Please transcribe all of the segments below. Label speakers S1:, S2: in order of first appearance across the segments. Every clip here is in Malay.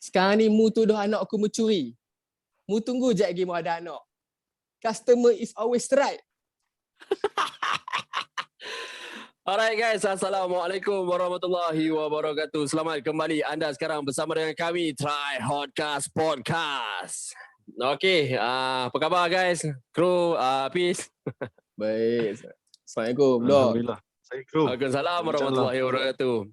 S1: Sekarang ni mu tuduh anak aku mencuri. Mu tunggu je lagi mu ada anak. Customer is always right.
S2: Alright guys, Assalamualaikum warahmatullahi wabarakatuh. Selamat kembali anda sekarang bersama dengan kami Try Hotcast Podcast. Okey, apa khabar guys? Kru, Hafiz.
S1: Baik. Assalamualaikum, Dok.
S3: Alhamdulillah.
S2: Waalaikumsalam warahmatullahi wabarakatuh.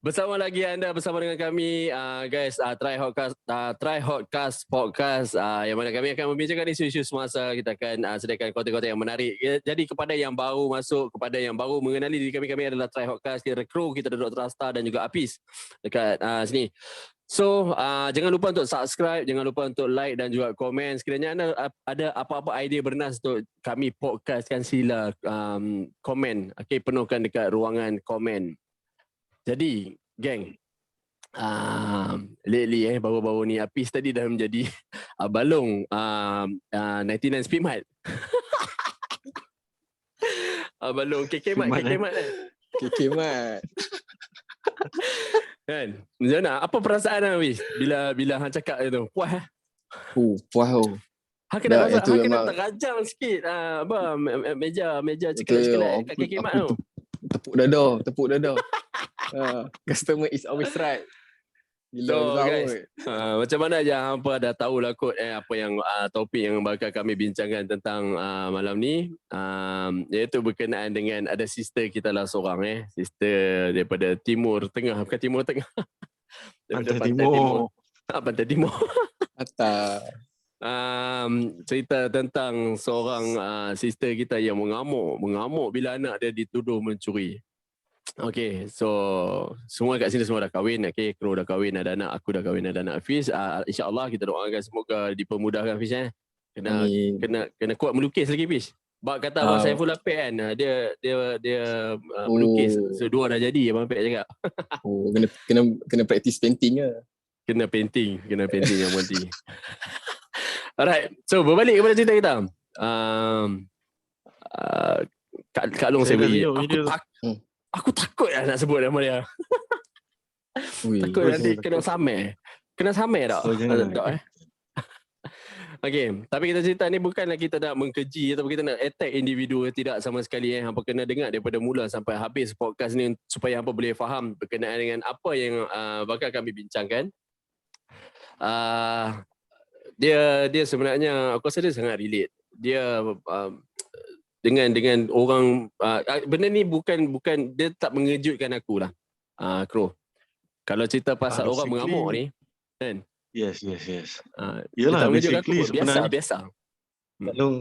S2: Bersama lagi anda bersama dengan kami guys, Try Hotcast Podcast, yang mana kami akan membincangkan isu-isu semasa. Kita akan sediakan konten-konten yang menarik. Jadi kepada yang baru masuk, kepada yang baru mengenali diri kami adalah Try Hotcast. Kira kru kita ada Dr. Asta dan juga Apis dekat sini. So jangan lupa untuk subscribe, jangan lupa untuk like dan juga komen. Sekiranya anda ada apa-apa idea bernas untuk kami podcastkan, sila komen. Okay, penuhkan dekat ruangan komen. Jadi, geng, lately baru-baru ni Apis tadi dah menjadi balong 99 Speed Mart. Balong KK Mart.
S1: KK Mart.
S2: Kan? Macam mana? Apa perasaan Apis bila hang cakap tu? Puas?
S1: Puas tu.
S2: Hang kena terajang sikit meja ceklat-ceklat kat KK Mart tu.
S1: Tepuk dada. Customer is always right.
S2: So guys, macam mana je hampa dah tahulah kot apa yang topik yang bakal kami bincangkan tentang malam ni, iaitu berkenaan dengan ada sister kita lah seorang sister daripada Timur Tengah, bukan Timur Tengah.
S3: Pantai Timur.
S2: Pantai Timur.
S1: Atas.
S2: Cerita tentang seorang sister kita yang mengamuk bila anak dia dituduh mencuri. Okay, so semua kat sini semua dah kahwin. Okay, kru dah kahwin, ada anak, aku dah kahwin, ada anak Hafiz. InsyaAllah kita doakan semoga dipermudahkan Hafiz. Kena kuat melukis lagi Hafiz. Bak kata Abang Saiful Apek kan, dia melukis. So dua dah jadi Abang Apek cakap.
S1: Kena practice painting ke?
S2: Kena painting yang penting. Alright, so berbalik kepada cerita kita. Kak Long saya beri. Aku takut lah nak sebut nama dia. Takut nanti kena samai. Kena samai tak? Okay, tapi kita cerita ni bukanlah kita nak mengkeji atau kita nak attack individu, tidak sama sekali. Hampa kena dengar daripada mula sampai habis podcast ni supaya hampa boleh faham berkenaan dengan apa yang bakal kami bincangkan. Dia sebenarnya aku rasa dia sangat relate. Dia dengan orang benda ni bukan dia tak mengejutkan aku lah. Kro. Kalau cerita pasal orang mengamuk ni kan.
S3: Yes. Yalah, basically sebenarnya
S2: biasa.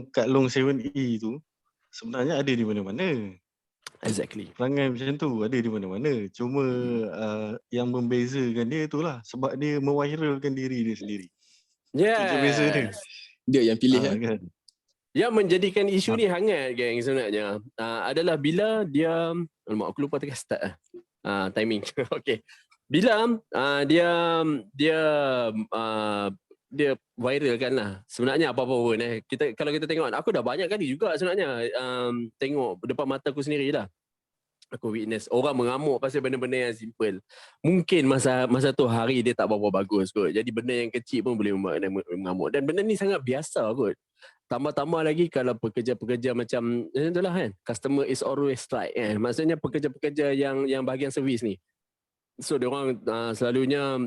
S3: Kak Long 7E tu sebenarnya ada di mana-mana.
S2: Exactly.
S3: Perangai macam tu ada di mana-mana. Cuma yang membezakan dia itulah sebab dia meviralkan diri dia sendiri.
S2: Itu
S3: beza dia.
S1: Dia yang pilih
S3: kan.
S2: Yang menjadikan isu ni hangat geng sebenarnya adalah bila dia, alamak aku lupa tengah start timing. Okey. Bila dia viral kan lah. Sebenarnya apa-apa pun kalau kita tengok, aku dah banyak kali juga sebenarnya tengok depan mata aku sendiri lah. Aku witness orang mengamuk pasal benda-benda yang simple. Mungkin masa tu hari dia tak berapa bagus kot. Jadi benda yang kecil pun boleh mengamuk. Dan benda ni sangat biasa kot. Tambah-tambah lagi kalau pekerja-pekerja macam itulah kan. Customer is always right kan. Maksudnya pekerja-pekerja yang bahagian servis ni. So diorang selalunya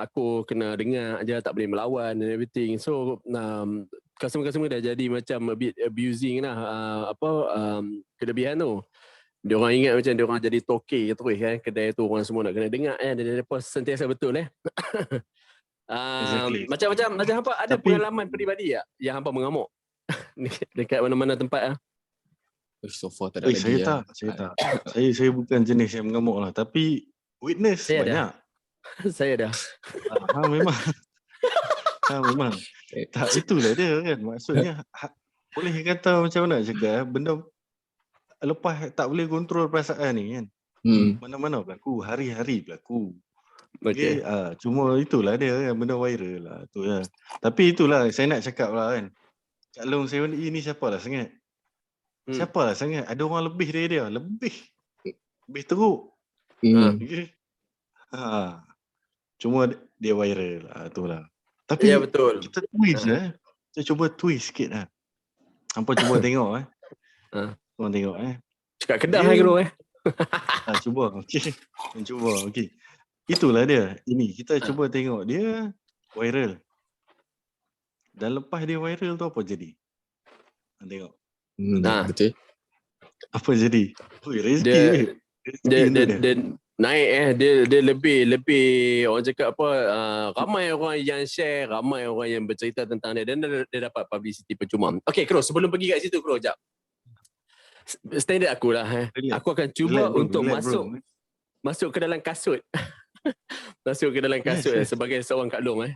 S2: aku kena dengar aja, tak boleh melawan and everything. So customer-customer dah jadi macam a bit abusing lah kelebihan tu. Diorang ingat macam diorang jadi toke terus kan. Kedai tu orang semua nak kena dengar dan dia sentiasa betul
S3: Exactly.
S2: Macam apa ada pengalaman peribadi tak yang hampa mengamuk dekat mana-mana tempat
S1: So far tak ada lagi.
S3: Saya tak. Saya bukan jenis yang mengamuk lah, tapi witness
S2: saya
S3: banyak.
S2: Saya dah.
S3: Memang. Memang. Tak, itulah dia kan. Maksudnya boleh kata macam mana cakap benda lepas tak boleh kontrol perasaan ni kan. Mana-mana berlaku, hari-hari berlaku. Okay. Cuma itulah dia kan, benda viral lah tu lah. Tapi itulah saya nak cakap lah kan. Kak Long 7E ni siapalah sangat. Siapalah sangat. Ada orang lebih dari dia. Lebih teruk. Okay. Cuma dia viral. Itulah. Tapi
S2: Ya betul.
S3: kita twist Kita cuba twist sikit lah. Hampa cuba tengok Cuba tengok
S2: Cakap Kedah
S3: Dia-
S2: bro
S3: Cuba. Okey. Cuba. Okey. Itulah dia. Ini kita cuba tengok dia viral. Dan lepas dia viral tu apa jadi? Tengok.
S1: Betul.
S3: Apa jadi? Rezeki.
S2: Dia-
S3: Rezeki
S2: dia,
S3: untuk
S2: dia, dia naik dia lebih orang cakap apa ramai orang yang share, ramai orang yang bercerita tentang dia dan dia dapat publicity percuma. Okey Kro, sebelum pergi kat situ Kro jap. Standard aku lah
S3: Relax.
S2: Aku akan cuba
S3: Relax, bro.
S2: untuk
S3: Relax, bro.
S2: masuk ke dalam kasut. Masuk ke dalam kasut
S3: Yes.
S2: sebagai seorang Kak Long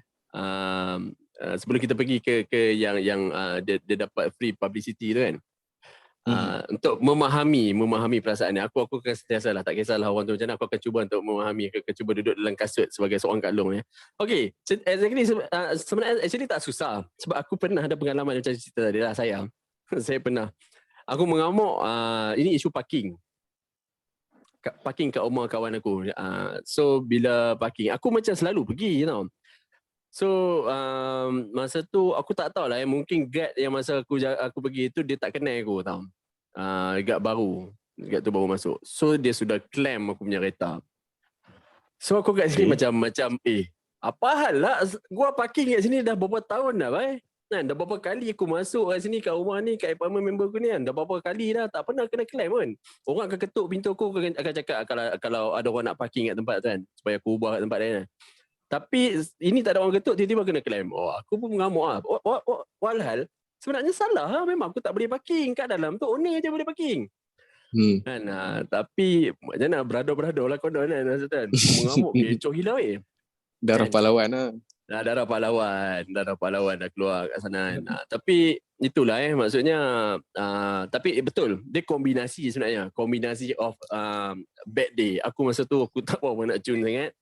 S2: sebelum kita pergi ke yang dia dapat free publicity tu kan. Untuk memahami perasaan dia. Aku akan sentiasa lah, tak kisahlah orang tu macam mana, aku akan cuba untuk memahami, aku akan cuba duduk dalam kasut sebagai seorang Kak Long Okey, exactly, sebenarnya actually tak susah sebab aku pernah ada pengalaman macam cerita tadi lah saya. Saya pernah. Aku mengamuk ini isu parking. Parking kat rumah kawan aku. So bila parking, aku macam selalu pergi tau. So masa tu aku tak tahu lah mungkin guard yang masa aku pergi tu dia tak kenal aku tau. Guard baru. Guard tu baru masuk. So dia sudah claim aku punya kereta. So aku kat sini macam apa hal lah, gua parking kat sini dah berapa tahun dah bhai. Kan dah berapa kali aku masuk kat sini kat rumah ni, kat apartment member aku ni kan, dah berapa kali dah tak pernah kena claim kan. Orang akan ketuk pintu aku, akan cakap kalau ada orang nak parking kat tempat tu kan, supaya aku ubah kat tempat lain kan. Tapi ini tak ada orang ketuk, tiba-tiba kena claim. Aku pun mengamuk lah. Walhal sebenarnya salah lah. Memang aku tak boleh parking kat dalam tu, owner je boleh parking. Kan, tapi macam mana berado-berado lah konon kan, kan. Mengamuk kecoh gila
S1: Darah pahlawan lah.
S2: Darah pahlawan dah keluar kat sana kan. Tapi itulah maksudnya tapi betul dia kombinasi sebenarnya, kombinasi of bad day. Aku masa tu aku tak tahu nak cun sangat.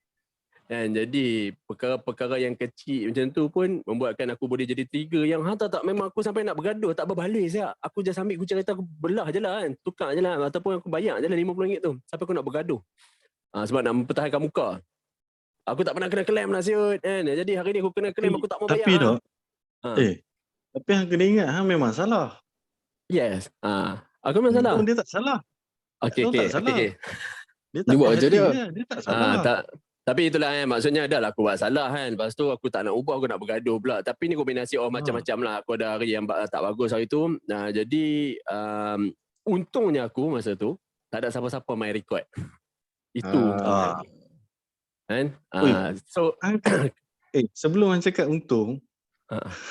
S2: Dan jadi perkara-perkara yang kecil macam tu pun membuatkan aku boleh jadi trigger yang tak memang aku sampai nak bergaduh, tak berbalik saya. Aku just ambil kunci kereta aku belah je lah kan, tukar je lah ataupun aku bayar je lah RM50 tu sampai aku nak bergaduh. Sebab nak mempertahankan muka. Aku tak pernah kena claim lah siut kan. Jadi hari ni aku kena claim, aku tak mau bayar.
S3: Tapi dok, tapi hang kena ingat hang memang salah.
S2: Yes. Aku memang salah.
S3: Dia tak salah.
S2: Okey.
S3: tak salah. Dia tak
S1: Dia buat
S3: puas
S1: macam
S3: hati
S1: dia.
S3: Dia tak salah.
S2: Tapi itulah maksudnya dah lah aku buat salah kan. Lepas tu aku tak nak ubah, aku nak bergaduh pula. Tapi ni kombinasi macam-macam lah. Aku ada hari yang tak bagus hari tu. Jadi untungnya aku masa tu tak ada siapa-siapa main record. Itu kan. So
S3: sebelum hang cakap untung,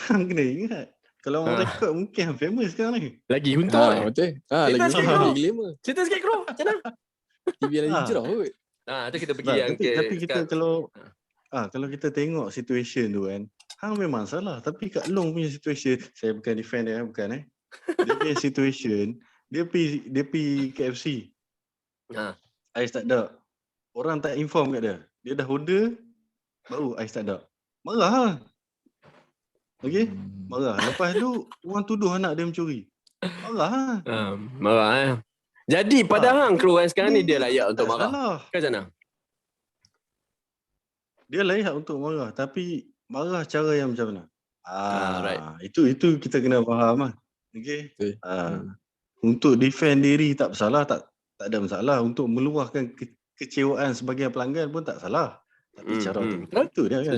S3: hang kena ingat kalau orang rekod mungkin hang famous sekarang ni.
S2: lagi untung
S1: Betul.
S2: Cerita
S1: Lagi
S2: sikit,
S1: untung
S2: bro.
S1: lagi lima.
S2: Cerita sikit Kro, macam mana?
S1: TV lagi hijrah kot.
S2: Tu kita pergi yang
S3: Tapi kita kalau kita tengok situation tu kan, hang memang salah. Tapi Kak Long punya situation, saya bukan defend dia, bukan dia punya situation, dia pergi KFC. Ais tak ada. Orang tak inform kat dia. Dia dah order, baru ais tak ada. Marah lah. Okey? Marah. Lepas tu, orang tuduh anak dia mencuri. Marah lah.
S2: Marah Jadi pada hang Kro kan sekarang ni dia layak untuk marah.
S3: Salah.
S2: Ke macam mana?
S3: Dia layak untuk marah. Tapi marah cara yang macam mana?
S2: Right.
S3: Itu kita kena faham lah. Okey?
S1: Okay.
S3: Untuk defend diri tak bersalah, tak ada masalah. Untuk meluahkan kecewaan sebagai pelanggan pun tak salah. Tapi cara tu, itu dia kan.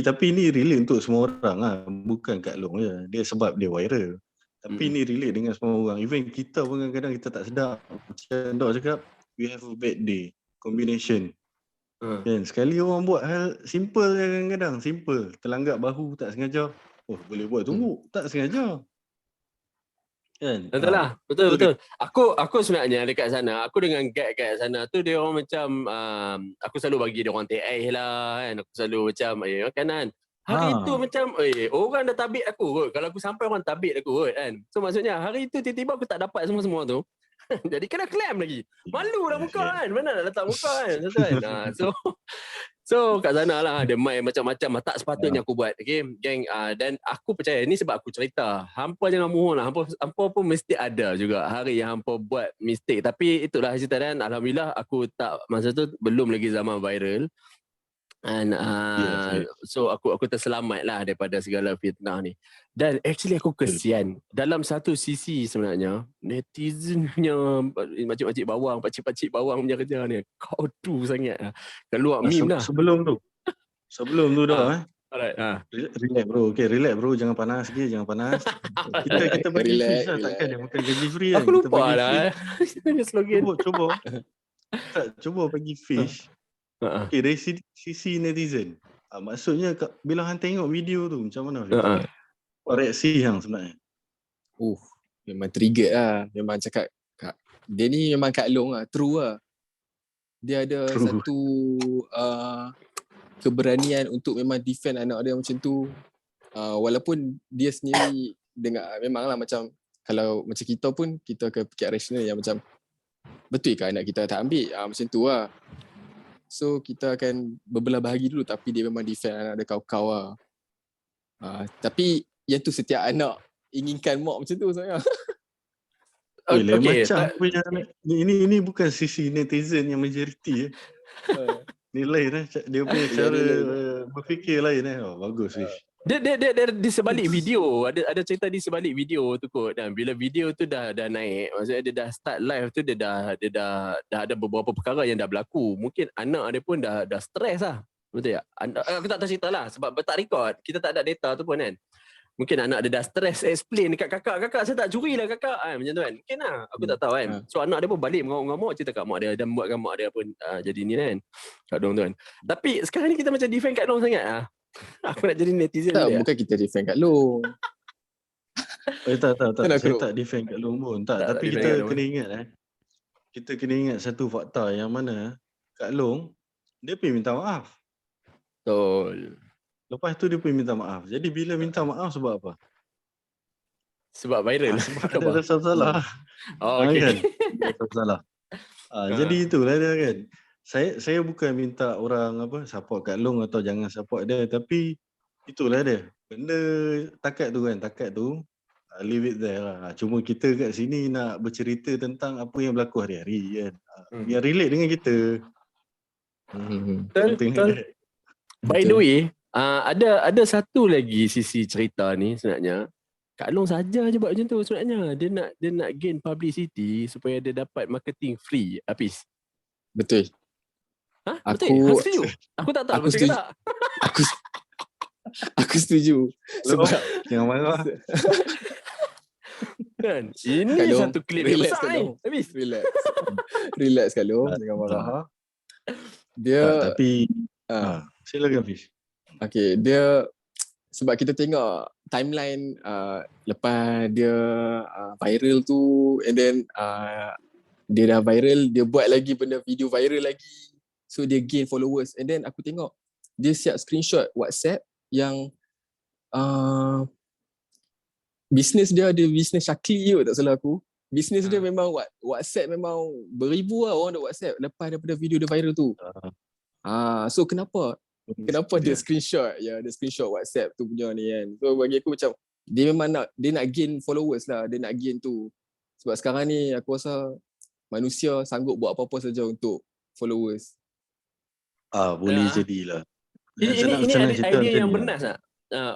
S3: Tapi ni relate untuk semua orang lah. Bukan Kak Long je. Dia sebab dia viral. Tapi ni relate dengan semua orang. Even kita pun kadang-kadang kita tak sedar. Macam Dok cakap, we have a bad day. Combination. Kan? Sekali orang buat hal simple kadang-kadang. Simple. Terlanggap bahu tak sengaja. Boleh buat tunggu. Tak sengaja. Kan?
S2: Betul lah. Betul. Aku sebenarnya dekat sana, aku dengan guide kat sana tu dia orang macam aku selalu bagi dia orang teh lah kan. Aku selalu macam makanan. Hari tu macam orang dah tabik aku kot. Kalau aku sampai orang tabik aku kot kan. So maksudnya hari tu tiba-tiba aku tak dapat semua-semua tu. Jadi kena claim lagi. Malu dah muka kan. Mana nak letak muka kan. So kat sana lah dia main macam-macam. Tak sepatutnya aku buat. Okay geng. Dan aku percaya ni sebab aku cerita. Hampa jangan mohon lah. Hampa pun mesti ada juga hari yang hampa buat mistake. Tapi itulah cerita dan alhamdulillah aku tak, masa tu belum lagi zaman viral. And
S3: Yes.
S2: so aku terselamat lah daripada segala fitnah ni. Dan actually aku kesian. Dalam satu sisi sebenarnya, netizen punya makcik-makcik bawang, pakcik-pakcik bawang punya kerja ni, kau tu sangat lah. Keluar meme dah.
S3: Sebelum tu dah
S2: Alright.
S3: Relax bro. Okay, relax bro. Jangan panas sikit, jangan panas. Kita bagi
S1: Relax,
S3: fish lah. Takkan dia makan gaji free kan.
S2: Aku
S3: Kita
S2: lupa
S3: bagi
S2: lah.
S3: fish.
S2: Punya slogan.
S3: Cuba bagi fish. Okay, dari sisi netizen. Maksudnya bila hang tengok video tu macam mana Fish? Apa reaksi hang sebenarnya?
S1: Memang trigger lah. Memang cakap dia ni memang Kak Long lah, true lah. Dia ada satu keberanian untuk memang defend anak dia macam tu. Walaupun dia sendiri memanglah macam kalau macam kita pun kita akan fikir rasional yang macam betul ke anak kita tak ambil macam tu lah. So kita akan berbelah bahagi dulu, tapi dia memang defend anak dia kau-kau lah. Tapi yang tu setiap anak inginkan mak macam tu sebenarnya.
S3: Macam punya ini bukan sisi netizen yang majoriti Ni lain dia punya cara berfikir lain bagus Fish.
S2: Dia di sebalik video ada cerita di sebalik video tu kot, dan bila video tu dah naik, maksudnya dia dah start live tu, dia dah ada beberapa perkara yang dah berlaku. Mungkin anak dia pun dah stres lah. Betul tak? Aku tak tahu cerita lah sebab tak record, kita tak ada data tu pun kan. Mungkin anak dia dah stres explain dekat kakak, saya tak curi lah kakak macam tu kan. Mungkin lah, aku tak tahu kan. So anak dia pun balik mengamuk-ngamuk cerita kat mak dia, dan buatkan mak dia pun jadi ni kan, Kak Long tu kan. Tapi sekarang ni kita macam defend Kak Long sangat lah. Aku nak jadi netizen
S1: tak,
S2: dia.
S1: bukan kita defend Kak Long.
S3: Tak. Saya tak defend Kak Long pun. Tapi kita kena ingat kita kena ingat satu fakta yang mana Kak Long dia pergi minta maaf.
S2: Betul.
S3: Lepas tu dia pergi minta maaf. Jadi bila minta maaf sebab apa?
S2: Sebab viral.
S3: Sebab ada rasa salah.
S2: Okay.
S3: Kan? Rasa salah. Jadi itulah dia kan. Saya bukan minta orang support Kak Long atau jangan support dia, tapi itulah dia. Benda takat tu leave it there lah. Cuma kita kat sini nak bercerita tentang apa yang berlaku hari-hari kan. Yang relate dengan kita.
S2: Betul. By the way, ada satu lagi sisi cerita ni sebenarnya. Kak Long saja je buat macam tu sebenarnya. Dia nak gain publicity supaya dia dapat marketing free. Apis.
S1: Betul.
S2: Betul? Aku setuju. Aku tak tahu.
S1: Aku setuju. Aku setuju. Sebab
S3: jangan marah.
S2: Kan? Ini
S1: Long,
S2: satu klip yang besar ni. Habis.
S1: Relax Kak Long, jangan marah. Dia
S3: tapi silakan Fish.
S1: Okay, dia sebab kita tengok timeline lepas dia viral tu, and then dia dah viral, dia buat lagi benda video viral lagi. So dia gain followers, and then aku tengok dia siap screenshot WhatsApp yang bisnes dia ada bisnes Syakli kot, tak salah aku. Bisnes dia memang WhatsApp memang beribu lah orang ada WhatsApp lepas daripada video dia viral tu. So kenapa dia screenshot? Ya, dia screenshot WhatsApp tu punya ni kan. So bagi aku macam dia memang nak gain followers lah, dia nak gain tu. Sebab sekarang ni aku rasa manusia sanggup buat apa-apa saja untuk followers.
S3: Boleh jadilah.
S2: Ini idea yang benar tak?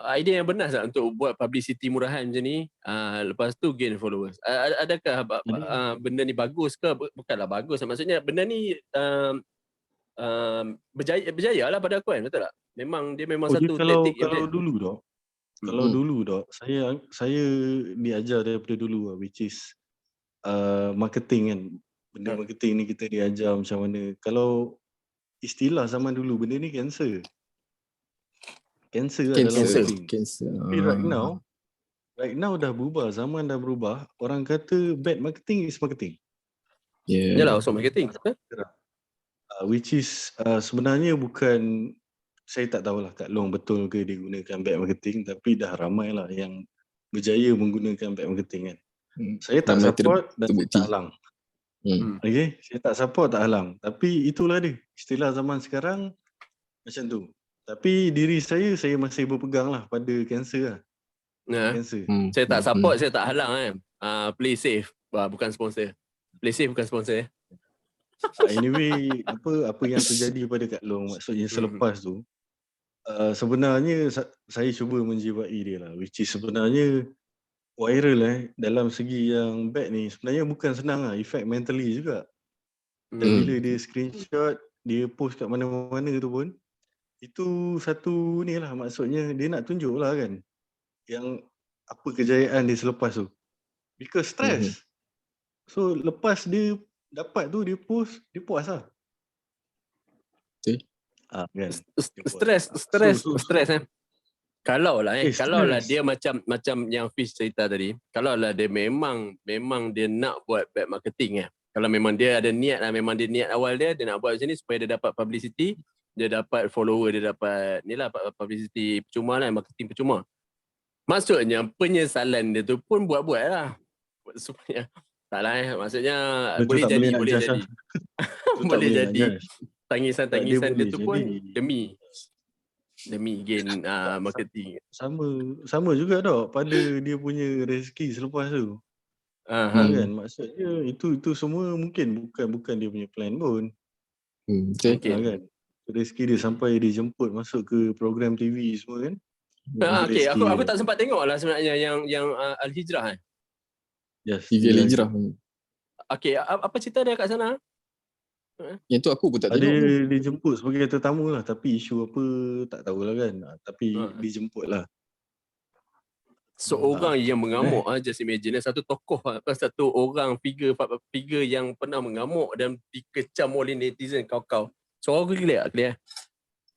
S2: Idea yang benar tak untuk buat publicity murahan macam ni, lepas tu gain followers? Adakah benda ni bagus ke? Bukanlah bagus, maksudnya benda ni berjaya lah pada aku kan, betul tak? Dia memang satu taktik
S3: kalau dulu dok saya diajar daripada dulu which is marketing kan. Benda marketing ni kita diajar macam mana. Kalau istilah zaman dulu, benda ni cancer dalam marketing. Tapi right now dah berubah, zaman dah berubah. Orang kata bad marketing is marketing.
S2: Yalah, also marketing.
S3: Which is sebenarnya bukan, saya tak tahulah Kak Long betul ke dia gunakan bad marketing, tapi dah ramai lah yang berjaya menggunakan bad marketing kan. Saya tak support dan tak halang. Okay, saya tak support, tak halang. Tapi itulah dia, istilah zaman sekarang macam tu. Tapi diri saya masih berpegang lah pada cancer lah. Cancer.
S2: Saya tak support, saya tak halang kan. Play safe. Bukan sponsor. Play safe bukan sponsor.
S3: Anyway, apa yang terjadi pada Kak Long, maksudnya selepas tu, sebenarnya saya cuba menjiwai dia lah, which is sebenarnya viral dalam segi yang bad ni sebenarnya bukan senang lah, effect mentally juga. Dan bila dia screenshot, dia post kat mana-mana tu pun, itu satu ni lah, maksudnya dia nak tunjuk lah kan yang apa kejayaan dia selepas tu, because stress. So lepas dia dapat tu, dia post, dia puas lah.
S1: Betul.
S3: Kan?
S2: Stres Kalau lah
S3: stress.
S2: dia macam yang Fish cerita tadi, kalau lah dia memang dia nak buat bad marketing kalau memang dia ada niat lah, memang dia niat awal dia nak buat macam ni supaya dia dapat publicity, dia dapat follower, dia dapat ni lah publicity percuma lah, marketing percuma. Maksudnya penyesalan dia tu pun buat-buat lah supaya tak lah maksudnya boleh jadi boleh jadi tangisan dia tu pun demi gain marketing.
S3: Sama juga dok pada dia punya rezeki selepas tu. Kan maksudnya itu semua mungkin bukan dia punya plan pun. Kan rezeki dia sampai dia jemput masuk ke program TV semua kan.
S2: Okay, aku tak sempat tengok lah sebenarnya yang Al-Hijrah
S3: Yes,
S1: TV Al-Hijrah.
S3: Okay,
S2: apa cerita dia kat sana?
S1: Yang tu aku pun tak tengok.
S3: Dia dijemput sebagai tetamu lah, tapi isu apa tak tahulah kan. Tapi dijemput lah.
S2: Seorang yang mengamuk just imagine satu tokoh satu orang figure yang pernah mengamuk dan dikecam oleh netizen kau. Suara aku clear.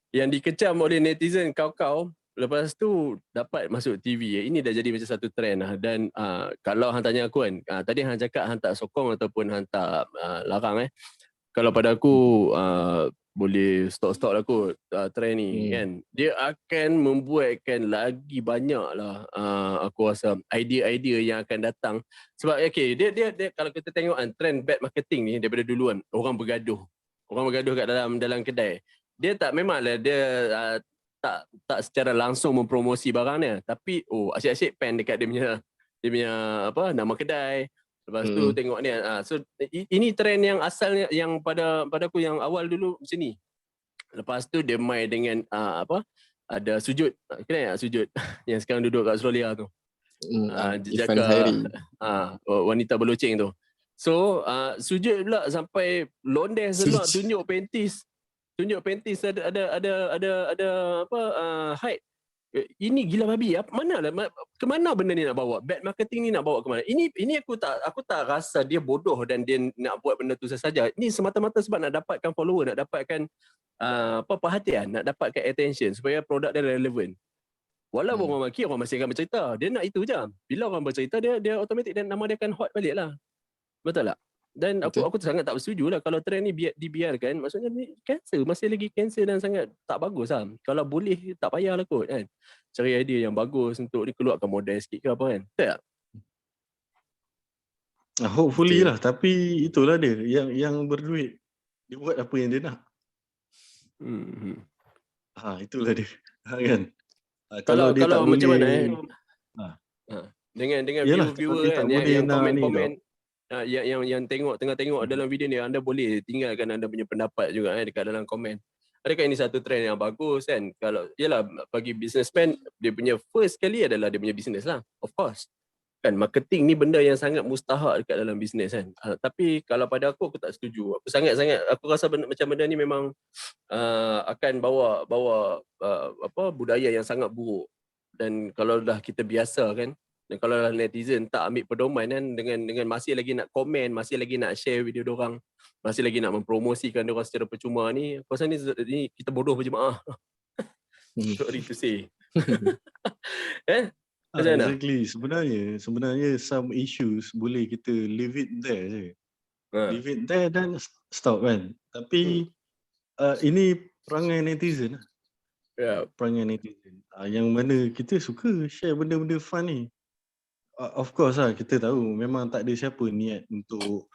S2: Yang dikecam oleh netizen kau, lepas tu dapat masuk TV. Ini dah jadi macam satu trend lah. Dan kalau hang tanya aku kan, tadi hang cakap hang tak sokong ataupun hang tak larang kalau pada aku boleh stop lah kot trend ni kan. Dia akan membuatkan lagi banyak lah aku rasa idea-idea yang akan datang. Sebab okay, dia kalau kita tengok trend bad marketing ni daripada dulu kan, orang bergaduh kat dalam kedai. Dia tak memanglah dia tak secara langsung mempromosi barang dia, tapi asyik-asyik pen dekat dia punya apa nama kedai. Lepas tu tengok ni so ini trend yang asalnya yang pada aku yang awal dulu macam ni. Lepas tu dia main dengan ada sujud. Kenal tak sujud yang sekarang duduk kat Australia tu. Jaga wanita berloceng tu. So sujud pula sampai londes pula tunjuk pentis ada height. Ini gila babi. Kemana benda ni nak bawa? Bad marketing ni nak bawa ke mana? Ini aku tak rasa dia bodoh dan dia nak buat benda tu saja. Ini semata-mata sebab nak dapatkan follower, nak dapatkan perhatian, nak dapatkan attention supaya produk dia relevan. Walaupun orang maki, orang masih akan bercerita. Dia nak itu je. Bila orang bercerita, dia automatik dan nama dia akan hot balik lah. Betul tak? Dan aku sangat tak bersetuju lah kalau trend ni dibiarkan. Maksudnya ni cancer, masih lagi cancer dan sangat tak bagus lah. Kalau boleh tak payahlah kot kan. Cari idea yang bagus untuk dikeluarkan model sikit ke apa kan. Betul tak?
S3: Hopefully lah, tapi itulah dia yang berduit. Dia buat apa yang dia nak. Itulah dia. Kan. Kalau dia tak
S2: macam
S3: boleh,
S2: mana dengan viewer kan yang komen yang tengah tengok dalam video ni, anda boleh tinggalkan anda punya pendapat juga dekat dalam komen. Adakah ini satu trend yang bagus kan? Kalau yalah bagi businessman, dia punya first kali adalah dia punya business lah. Of course. Kan marketing ni benda yang sangat mustahak dekat dalam business kan. Tapi kalau pada aku tak setuju. Aku rasa macam benda ni memang akan bawa budaya yang sangat buruk. Dan kalau dah kita biasa kan, dan kalau netizen tak ambil pedoman kan dengan masih lagi nak komen, masih lagi nak share video diorang, masih lagi nak mempromosikan diorang secara percuma ni, aku rasa ni kita bodoh berjemaah. Sorry to say.
S3: Exactly. Sebenarnya some issues boleh kita leave it there je. Leave it there dan stop kan. Tapi ini perangai netizen lah. Perangai netizen. Yang mana kita suka share benda-benda fun ni. Of course lah, kita tahu memang tak ada siapa niat untuk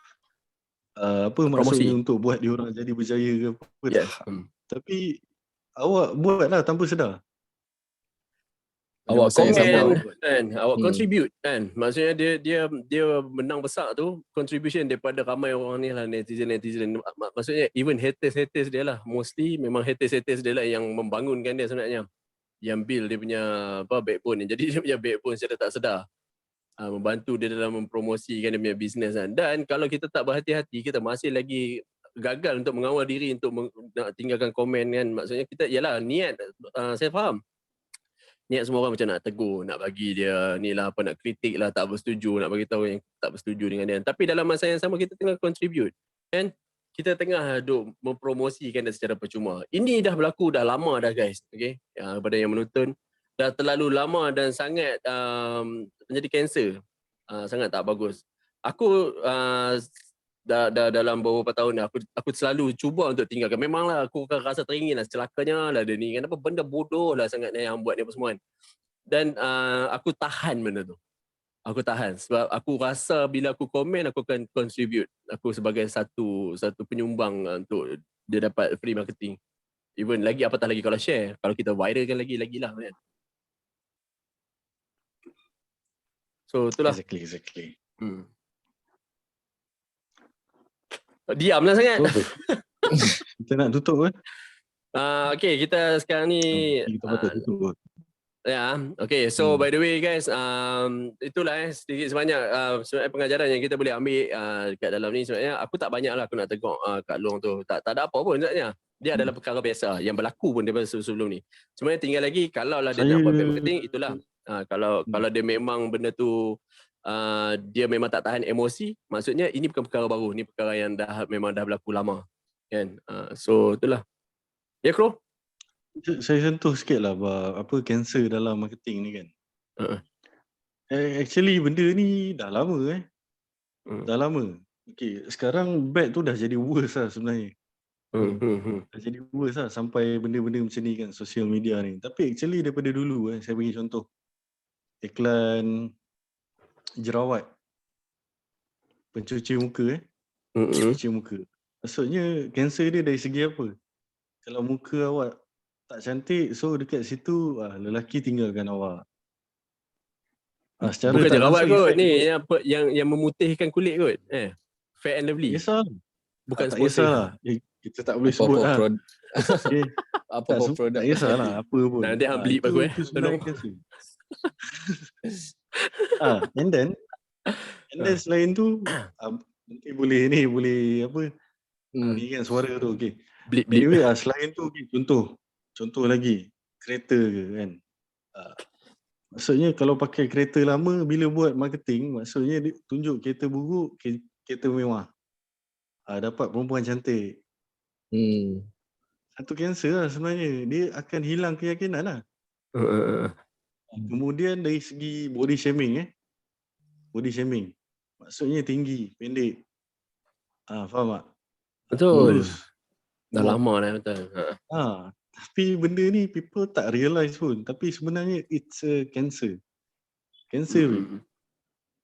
S3: maksudnya untuk buat dia orang jadi berjaya ke apa. Tapi awak buatlah tanpa sedar.
S1: Awak
S2: masa yang
S1: komen
S2: sama kan, awak contribute kan. Maksudnya dia menang besar tu contribution daripada ramai orang ni lah, netizen. Maksudnya even haters dia lah, mostly memang haters dia lah yang membangunkan dia sebenarnya, yang build dia punya backbone ni. Jadi dia punya backbone secara tak sedar membantu dia dalam mempromosikan dia punya bisnes kan. Dan kalau kita tak berhati-hati, kita masih lagi gagal untuk mengawal diri untuk nak tinggalkan komen kan. Maksudnya kita yalah niat, saya faham niat semua orang macam nak tegur, nak bagi dia ni lah apa, nak kritik lah, tak bersetuju, nak bagi tahu yang tak bersetuju dengan dia. Tapi dalam masa yang sama kita tengah contribute kan, kita tengah duk mempromosikan dia secara percuma. Ini dah berlaku dah lama dah guys, okey, kepada yang menonton, dah terlalu lama dan sangat menjadi kanser, sangat tak bagus. Aku dah dalam beberapa tahun ni aku selalu cuba untuk tinggalkan. Memanglah aku akan rasa teringin lah, celakanya lah dia ni, kenapa benda bodoh lah sangat yang buat ni apa semua kan. Dan aku tahan benda tu. Aku tahan sebab aku rasa bila aku komen aku akan contribute. Aku sebagai satu penyumbang untuk dia dapat free marketing. Even lagi apatah lagi kalau share, kalau kita viralkan lagi lah kan. So itulah.
S3: Exactly.
S2: Diamlah sangat.
S3: Kita nak tutup kan?
S2: Okay, kita sekarang ni
S3: Kita patut tutup.
S2: ya, okay. So by the way guys, itulah sedikit sebanyak sebenarnya pengajaran yang kita boleh ambil kat dalam ni. Sebenarnya aku tak banyak lah aku nak tegur kat Long tu. Tak ada apa pun sebenarnya. Dia adalah perkara biasa yang berlaku pun daripada sebelum ni. Sebenarnya tinggal lagi kalau lah dia nak buat marketing, itulah. Kalau dia memang benda tu dia memang tak tahan emosi, maksudnya ini bukan perkara baru, ni perkara yang memang dah berlaku lama kan. So itulah ya Kro.
S3: Saya sentuh sikit lah apa cancer dalam marketing ni kan. Actually benda ni dah lama dah lama. Okay, sekarang bad tu dah jadi worse lah sebenarnya. Dah jadi worse lah sampai benda-benda macam ni kan, social media ni. Tapi actually daripada dulu saya bagi contoh iklan jerawat pencuci muka pencuci muka. Maksudnya kanser dia dari segi apa? Kalau muka awak tak cantik, so dekat situ lelaki tinggalkan awak. Secara
S2: bukan
S3: tak
S2: jerawat
S3: langsung
S2: kot ni yang memutihkan kulit kot. Fair and Lovely.
S3: Kisah.
S2: Bukan
S3: tak
S2: sponsor.
S3: kisahlah. Kita tak boleh sebut lah. Okay.
S1: Apa produk.
S3: Tak kisahlah apa pun.
S2: Nanti hang beli aku
S3: Itu sebenarnya kanser. And then selain tu nanti boleh apa ni kan suara tu okey.
S2: Blip.
S3: Anyway selain tu contoh lagi kereta ke kan. Maksudnya kalau pakai kereta lama, bila buat marketing maksudnya dia tunjuk kereta buruk, kereta mewah. Dapat perempuan cantik. Satu kanser lah sebenarnya. Dia akan hilang keyakinan lah. Kemudian dari segi body shaming maksudnya tinggi, pendek. Faham tak?
S2: Betul. Dah lama dah betul.
S3: Tapi benda ni people tak realise pun. Tapi sebenarnya it's a cancer.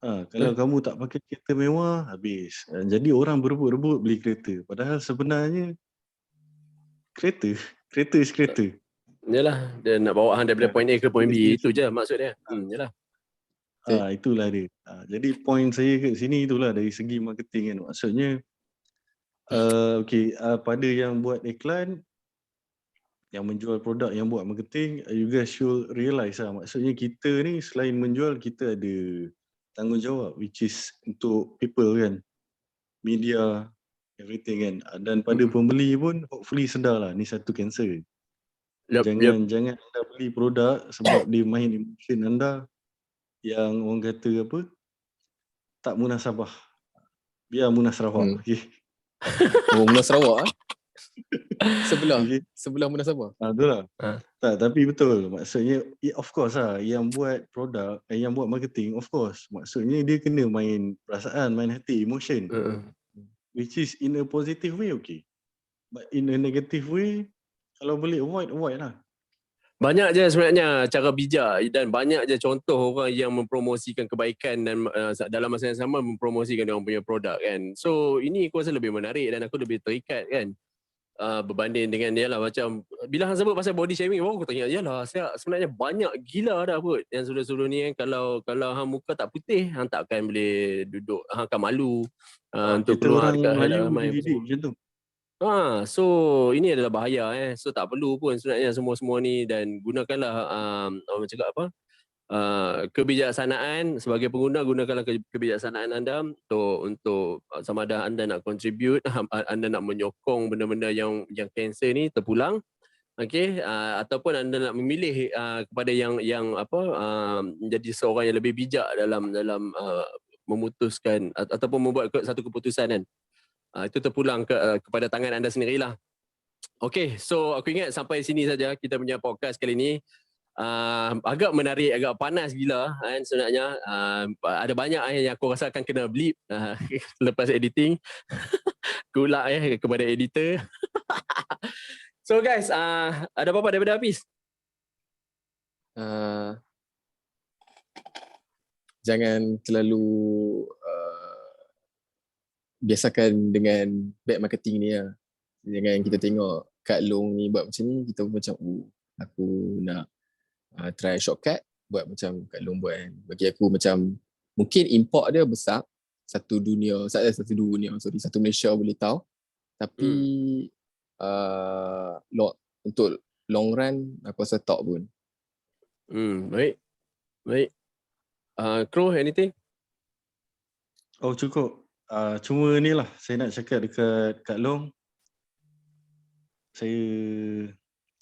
S3: Kalau kamu tak pakai kereta mewah, habis. Jadi orang berebut-rebut beli kereta. Padahal sebenarnya kereta is kereta.
S2: Yalah, dia nak bawa hang daripada point A ke point B, itu je maksud dia. Yalah.
S3: Itulah dia. Jadi point saya kat sini itulah dari segi marketing kan. Maksudnya pada yang buat iklan, yang menjual produk, yang buat marketing, you guys should realise lah. Maksudnya kita ni selain menjual, kita ada tanggungjawab which is untuk people kan. Media, everything kan. Dan pada pembeli pun hopefully sedar lah ni satu cancer. Jangan anda beli produk sebab dia main emotion anda yang orang kata apa, tak munasabah. Biar munasabah. Okay.
S1: Munasabah sebelah munasabah.
S3: Itulah. Tak, tapi betul. Maksudnya of course lah yang buat produk, yang buat marketing, of course. Maksudnya dia kena main perasaan, main hati, emotion. Which is in a positive way, okay. But in a negative way, kalau boleh avoid lah.
S2: Banyak je sebenarnya cara bijak dan banyak je contoh orang yang mempromosikan kebaikan dan dalam masa yang sama mempromosikan dia orang punya produk kan. So ini aku rasa lebih menarik dan aku lebih terikat kan. berbanding dengan dia lah, macam bila hang sebut pasal body shaming, aku tanya yalah, saya sebenarnya banyak gila dah kot yang sebelum ni kan, kalau hang muka tak putih, hang tak akan boleh duduk, hang akan malu untuk
S3: Kita
S2: keluar
S3: orang
S2: dekat
S3: Melayu
S2: ramai apa
S3: dididik
S2: semua.
S3: macam tu.
S2: So ini adalah bahaya so tak perlu pun sebenarnya semua ni, dan gunakanlah orang cakap apa, kebijaksanaan sebagai pengguna. Gunakanlah kebijaksanaan anda untuk sama ada anda nak contribute, anda nak menyokong benda-benda yang kanser ni terpulang, okey, ataupun anda nak memilih kepada yang apa, menjadi seorang yang lebih bijak dalam memutuskan ataupun membuat satu keputusan kan. Itu terpulang kepada tangan anda sendirilah. Okey, so aku ingat sampai sini saja kita punya podcast kali ni. Agak menarik, agak panas gila kan sebenarnya. Ada banyak yang aku rasa akan kena bleep lepas editing. Good luck kepada editor. So guys, ada apa-apa daripada Hafiz?
S1: Jangan terlalu biasakan dengan bad marketing ni lah. Jangan kita tengok Kak Long ni buat macam ni, kita macam aku nak try shortcut buat macam Kak Long buat kan. Bagi aku macam mungkin import dia besar, satu Malaysia boleh tahu, tapi untuk long run aku rasa tak pun.
S2: Baik. Crow, anything?
S3: Oh cukup. Cuma ni lah saya nak cakap dekat Kak Long. Saya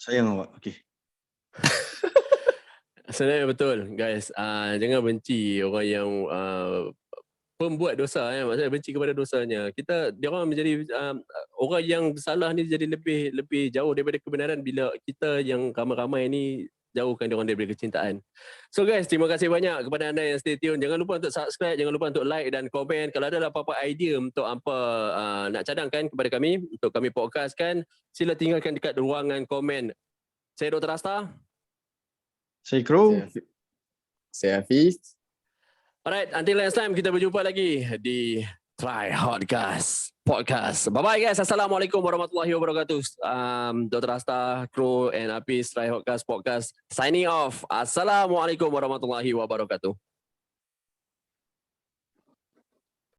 S3: sayang awak. Okey.
S2: Sebenarnya betul guys. Jangan benci orang yang pembuat dosa maksudnya benci kepada dosanya. Dia orang menjadi orang yang bersalah ni jadi lebih jauh daripada kebenaran bila kita yang ramai-ramai ni jauhkan dia orang daripada kecintaan. So guys, terima kasih banyak kepada anda yang stay tune. Jangan lupa untuk subscribe, jangan lupa untuk like dan komen. Kalau ada apa-apa idea untuk apa nak cadangkan kepada kami untuk kami podcastkan, sila tinggalkan dekat ruangan komen. Saya Dr. Asta.
S3: Saya Crow.
S1: Saya Hafiz.
S2: Alright, until next time kita berjumpa lagi di Try Hardcast Podcast. Bye-bye guys. Assalamualaikum warahmatullahi wabarakatuh. Dr. Asta, Crow and Hafiz, Try Hardcast Podcast signing off. Assalamualaikum warahmatullahi wabarakatuh.